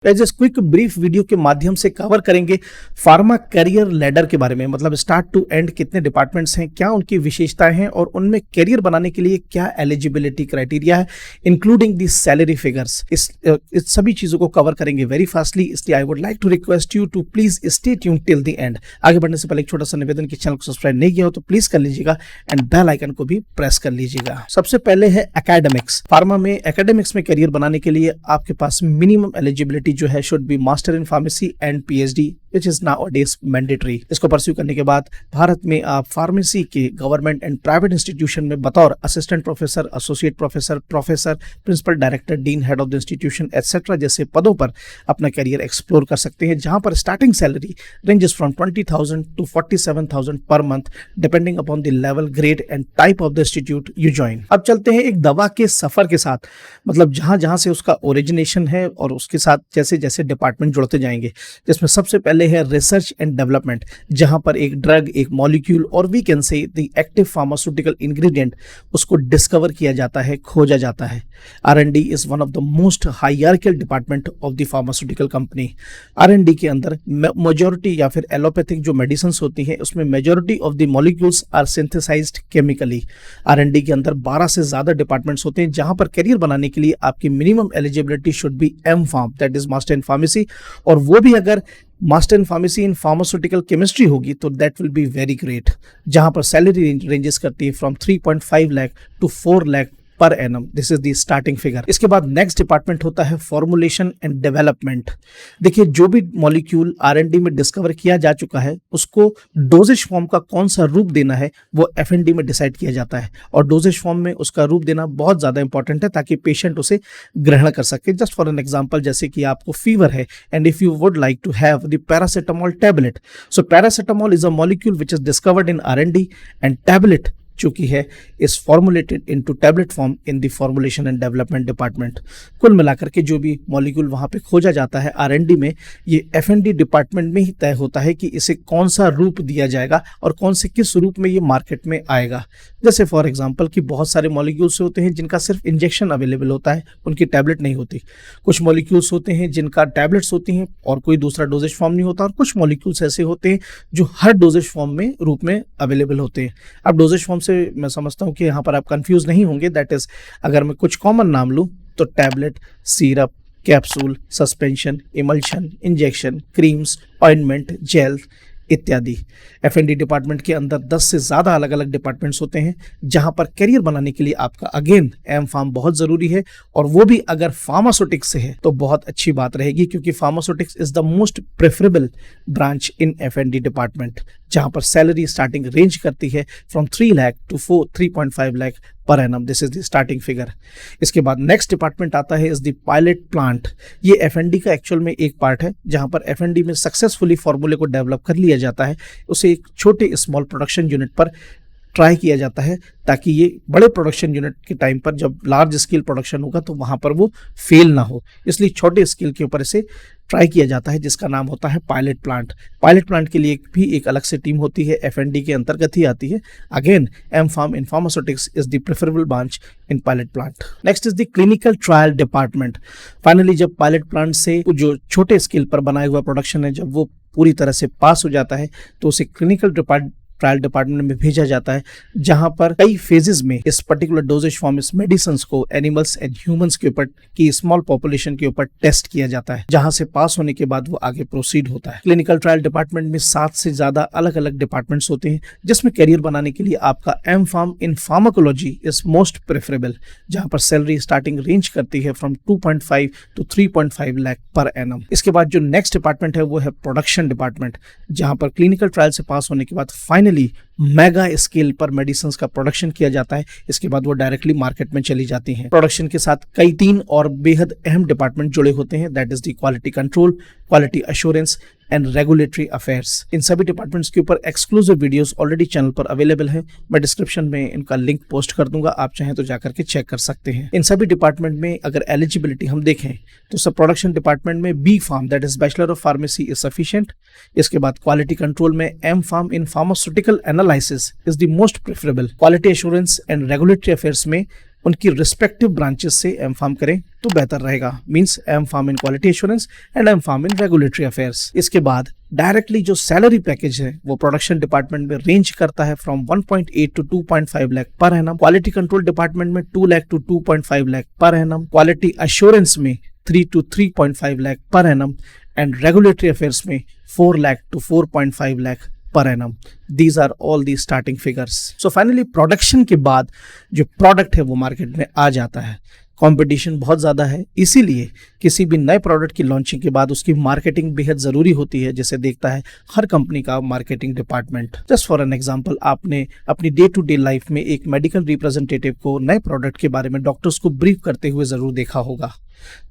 As a quick brief video के माध्यम से कवर करेंगे फार्मा करियर लैडर के बारे में, मतलब स्टार्ट टू एंड कितने डिपार्टमेंट्स हैं, क्या उनकी विशेषताएं हैं और उनमें करियर बनाने के लिए क्या एलिजिबिलिटी क्राइटेरिया है, इंक्लूडिंग दी सैलरी फिगर्स। इस सभी चीजों को कवर करेंगे वेरी फास्टली, इसलिए I would like to request you to please stay tune till the end. आगे बढ़ने से पहले एक छोटा सा निवेदन कि चैनल को सब्सक्राइब नहीं किया हो तो प्लीज कर लीजिएगा एंड बेल आइकन को भी प्रेस कर लीजिएगा। सबसे पहले है एकेडमिक्स। फार्मा में एकेडमिक्स में करियर बनाने के लिए आपके पास मिनिमम एलिजिबिलिटी जो है should be master in pharmacy and PhD which is nowadays mandatory। इसको परस्यू करने के बाद भारत में आप फार्मेसी के गवर्नमेंट एंड प्राइवेट इंस्टीट्यूशन में बतौर assistant professor, associate professor, professor, principal director, dean, head of the institution etcetera जैसे पदों पर अपना करियर एक्सप्लोर कर सकते हैं, जहां पर starting salary ranges from 20,000 to 47,000 per month depending upon the level, grade and type of the institute you join. अब चलते हैं एक दवा के सफर के साथ, मतलब जहां जहां से उसका ओरिजिनेशन है और उसके साथ जैसे जैसे डिपार्टमेंट जुड़ते जाएंगे, जिसमें सबसे पहले है रिसर्च एंड डेवलपमेंट, जहां पर एक ड्रग, एक मॉलिक्यूल और we can say the active pharmaceutical ingredient उसको डिस्कवर किया जाता है, खोजा जाता है। R&D is one of the most hierarchical department of the pharmaceutical company. R&D के अंदर मेजॉरिटी या फिर एलोपैथिक जो मेडिसिन होती हैं उसमें majority of the molecules are synthesised chemically. R&D के अंदर 12 से ज्यादा डिपार्टमेंट्स होते हैं, जहां पर करियर बनाने के लिए आपकी minimum eligibility should be M.Pharm, that is master in pharmacy, और वो भी अगर master in pharmacy in pharmaceutical chemistry होगी तो that will be very great, जहां पर सैलरी रेंजेस करती है from 3.5 lakh to 4 lakh per annum. This is the starting figure. इसके बाद नेक्स्ट डिपार्टमेंट होता है फॉर्मुलेशन एंड डेवलपमेंट। देखिए, जो भी मॉलिक्यूल R&D में डिस्कवर किया जा चुका है उसको डोजेज फॉर्म का कौन सा रूप देना है वो F&D में डिसाइड किया जाता है, और डोजेज फॉर्म में उसका रूप देना बहुत ज्यादा इंपॉर्टेंट है ताकि पेशेंट उसे ग्रहण कर सके। जस्ट फॉर एन एग्जांपल, जैसे कि आपको फीवर है and if you would like to have the paracetamol tablet, so paracetamol is a molecule which is discovered in R&D and tablet चूंकि है is formulated into tablet form in the formulation and development department. कुल मिलाकर के जो भी molecule वहां पे खोजा जाता है R&D में, ये F&D डिपार्टमेंट में ही तय होता है कि इसे कौन सा रूप दिया जाएगा और कौन से किस रूप में ये मार्केट में आएगा। जैसे फॉर एग्जांपल कि बहुत सारे मॉलिक्यूल्स होते हैं जिनका सिर्फ इंजेक्शन अवेलेबल होता है, उनकी टैबलेट नहीं होती। कुछ मॉलिक्यूल्स होते हैं जिनका टैबलेट्स होती हैं और कोई दूसरा डोजेज फॉर्म नहीं होता, और कुछ मॉलिक्यूल्स ऐसे होते हैं जो हर डोजेज फॉर्म में रूप में अवेलेबल होते हैं। अब डोजेज फॉर्म मैं समझता हूं कि यहां पर आप कंफ्यूज नहीं होंगे। दैट इज, अगर मैं कुछ कॉमन नाम लूं तो tablet, syrup, capsule, suspension, emulsion, injection, creams, ointment, gel इत्यादि। F&D डिपार्टमेंट के अंदर 10 से ज्यादा अलग अलग डिपार्टमेंट्स होते हैं, जहां पर करियर बनाने के लिए आपका अगेन M.Pharm बहुत जरूरी है, और वो भी अगर फार्मास्यूटिक्स से है तो बहुत अच्छी बात रहेगी, क्योंकि pharmaceutics is the most preferable branch in F&D department, जहां पर सैलरी स्टार्टिंग रेंज करती है from 3 lakh to 3.5 lakh per annum. This is the starting figure. इसके बाद नेक्स्ट डिपार्टमेंट आता है इज द पायलट प्लांट। ये F&D का एक्चुअल में एक पार्ट है, जहां पर F&D में सक्सेसफुली फॉर्मूले को डेवलप कर लिया जाता है, उसे एक छोटे स्मॉल प्रोडक्शन यूनिट पर ट्राई किया जाता है, ताकि ये बड़े प्रोडक्शन यूनिट के टाइम पर जब लार्ज स्केल प्रोडक्शन होगा तो वहां पर वो फेल ना हो, इसलिए छोटे स्केल के ऊपर इसे ट्राई किया जाता है, जिसका नाम होता है पायलट प्लांट। पायलट प्लांट के लिए भी एक अलग से टीम होती है, F&D के अंतर्गत ही आती है। Again M.Pharm in pharmaceutics is the preferable branch in pilot plant. Next is the clinical trial department. Finally जब पायलट प्लांट से जो छोटे स्केल पर बनाया हुआ प्रोडक्शन है, जब वो पूरी तरह से पास हो जाता है तो उसे क्लिनिकल ट्रायल डिपार्टमेंट में भेजा जाता है, जहां पर कई फेजेस में इस पर्टिकुलर डोजेज फॉर्म, इस मेडिसिन को एनिमल्स एंड ह्यूमंस के ऊपर की स्मॉल पॉपुलेशन के ऊपर टेस्ट किया जाता है, जहां से पास होने के बाद वो आगे प्रोसीड होता है। क्लिनिकल ट्रायल डिपार्टमेंट में 7 से ज्यादा अलग अलग डिपार्टमेंट्स होते हैं, जिसमें करियर बनाने के लिए आपका M.Pharm in pharmacology is most preferable, जहां पर सैलरी स्टार्टिंग रेंज करती है from 2.5 to 3.5 lakh per annum. इसके बाद जो नेक्स्ट डिपार्टमेंट है वो है प्रोडक्शन डिपार्टमेंट, जहां पर क्लिनिकल ट्रायल से पास होने के बाद फाइनली मेगा स्केल पर मेडिसिन का प्रोडक्शन किया जाता है। इसके बाद वो डायरेक्टली मार्केट में चली जाती हैं। प्रोडक्शन के साथ कई 3 और बेहद अहम डिपार्टमेंट जुड़े होते हैं, that is the quality control, quality assurance and regulatory affairs. इन सभी डिपार्टमेंट्स के ऊपर एक्सक्लूसिव वीडियोस ऑलरेडी चैनल पर अवेलेबल है, मैं डिस्क्रिप्शन में इनका लिंक पोस्ट कर दूंगा, आप चाहें तो जाकर के चेक कर सकते हैं। इन सभी डिपार्टमेंट में अगर एलिजिबिलिटी हम देखें तो सब प्रोडक्शन डिपार्टमेंट में B.Pharm that is bachelor of pharmacy is sufficient. इसके बाद क्वालिटी कंट्रोल में M.Pharm in pharmaceutical analysis is the most preferable. Quality assurance and regulatory affairs में उनकी रिस्पेक्टिव ब्रांचेस से एम फार्म करें तो बेहतर रहेगा। Means M pharm in quality assurance and M pharm in regulatory affairs. इसके बाद डायरेक्टली जो सैलरी पैकेज है वो प्रोडक्शन डिपार्टमेंट में रेंज करता है from 1.8 to 2.5 lakh per annum, quality control department में 2 lakh to 2.5 lakh per annum, quality assurance में 3 to 3.5 lakh per annum and regulatory affairs में 4 lakh to 4.5 lakh per annum. These are all the starting figures. So finally production के बाद जो product है वो market में आ जाता है। कंपटीशन बहुत ज़्यादा है, इसीलिए किसी भी नए प्रोडक्ट की लॉन्चिंग के बाद उसकी मार्केटिंग बेहद ज़रूरी होती है, जिसे देखता है हर कंपनी का marketing department. Just for an example, आपने अपनी डे टू डे लाइफ में एक मेडिकल रिप्रेजेंटेटिव को नए प्रोडक्ट के बारे में डॉक्टर्स को ब्रीफ करते हुए ज़रूर देखा होगा।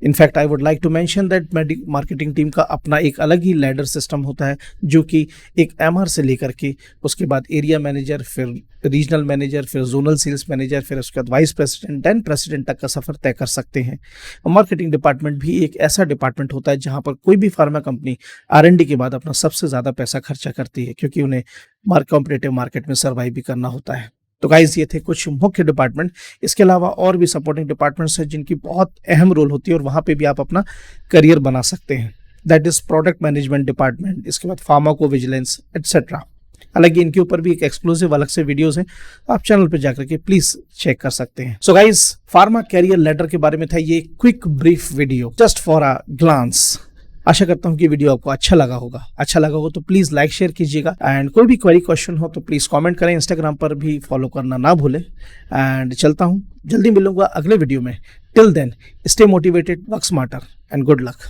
In fact I would like to mention that marketing team का अपना एक अलग ही लैडर सिस्टम होता है, जो कि एक एमआर से लेकर के उसके बाद एरिया मैनेजर, फिर रीजनल मैनेजर, फिर जोनल सेल्स मैनेजर, फिर उसके बाद वाइस प्रेसिडेंट एंड प्रेसिडेंट तक का सफर तय कर सकते हैं। मार्केटिंग डिपार्टमेंट भी एक ऐसा डिपार्टमेंट होता है जहां पर कोई भी फार्मा कंपनी आर&डी के बाद अपना सबसे ज़्यादा पैसा खर्चा करती है, क्योंकि उन्हें कॉम्पिटिटिव मार्केट में सर्वाइव भी करना होता है। तो गाइज ये थे कुछ मुख्य डिपार्टमेंट। इसके अलावा और भी सपोर्टिंग डिपार्टमेंट्स हैं जिनकी बहुत अहम रोल होती है और वहाँ पे भी आप अपना करियर बना सकते हैं। That is product management department, इसके बाद फार्माकोविजिलेंस एटसेट्रा। हालांकि इनके ऊपर भी एक एक्सक्लूसिव अलग से वीडियोस हैं, आप चैनल पे जाकर के प्लीज चेक कर सकते हैं। So guys pharma career letter के बारे में था ये quick brief video, just for a glance. आशा करता हूँ कि वीडियो आपको अच्छा लगा होगा। अच्छा लगा हो तो प्लीज़ लाइक शेयर कीजिएगा एंड कोई भी क्वेरी क्वेश्चन हो तो प्लीज़ कमेंट करें। इंस्टाग्राम पर भी फॉलो करना ना भूलें एंड चलता हूँ, जल्दी मिलूंगा अगले वीडियो में। Till then stay motivated, work smarter and good luck.